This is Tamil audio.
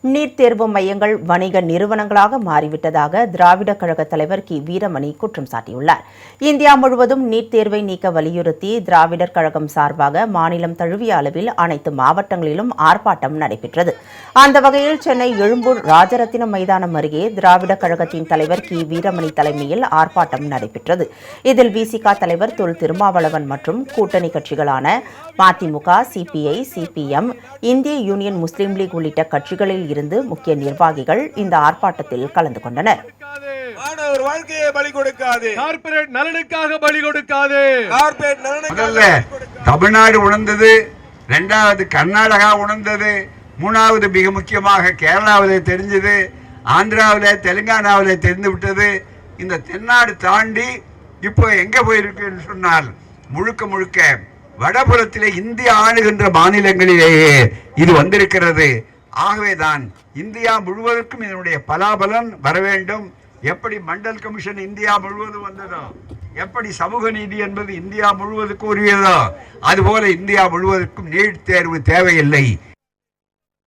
நீட் தேர்வு மையங்கள் வணிக நிறுவனங்களாக மாறிவிட்டதாக திராவிட கழக தலைவர் கி வீரமணி குற்றம் சாட்டியுள்ளார். இந்தியா முழுவதும் நீட் தேர்வை நீக்க வலியுறுத்தி திராவிடர் கழகம் சார்பாக மாநிலம் தழுவிய அளவில் அனைத்து மாவட்டங்களிலும் ஆர்ப்பாட்டம் நடைபெற்றது. அந்த வகையில் சென்னை எழும்பூர் ராஜரத்தினம் மைதானம் அருகே திராவிட கழகத்தின் தலைவர் கி வீரமணி தலைமையில் ஆர்ப்பாட்டம் நடைபெற்றது. இதில் விசிக தலைவர் தொல் திருமாவளவன் மற்றும் கூட்டணி கட்சிகளான மதிமுக, சிபிஐ, சிபிஎம், இந்திய யூனியன் முஸ்லீம் லீக் உள்ளிட்ட கட்சிகளில் இருந்து முக்கிய நிர்வாகிகள் இந்த ஆர்ப்பாட்டத்தில் கலந்து கொண்டனர். மாணவர் வாழ்க்கையை பலி கொடுக்காது, கார்ப்பரேட் நலனுக்காக பலி கொடுக்காது. கார்ப்பரேட் நலனுக்காக தமிழ்நாடு உணர்ந்தது, இரண்டாவது கர்நாடகா உணர்ந்தது, மூணாவது மிக முக்கியமாக கேரளாவிலே தெரிஞ்சது, ஆந்திராவிலே தெலுங்கானாவிலே தெரிந்து விட்டது. இந்த தென்னாடு தாண்டி இப்போ எங்க போயிருக்கு சொன்னால் முழுக்க முழுக்க வடபுறத்திலே இந்தியா ஆளுகின்ற மாநிலங்களிலேயே இது வந்திருக்கிறது. ஆகவேதான் இந்தியா முழுவதற்கும் இதனுடைய பலாபலன் வர வேண்டும். எப்படி மண்டல் கமிஷன் இந்தியா முழுவதும் வந்ததோ, எப்படி சமூக நீதி என்பது இந்தியா முழுவதுக்கும் உரியதோ, அதுபோல இந்தியா முழுவதற்கும் நீட் தேர்வு தேவையில்லை.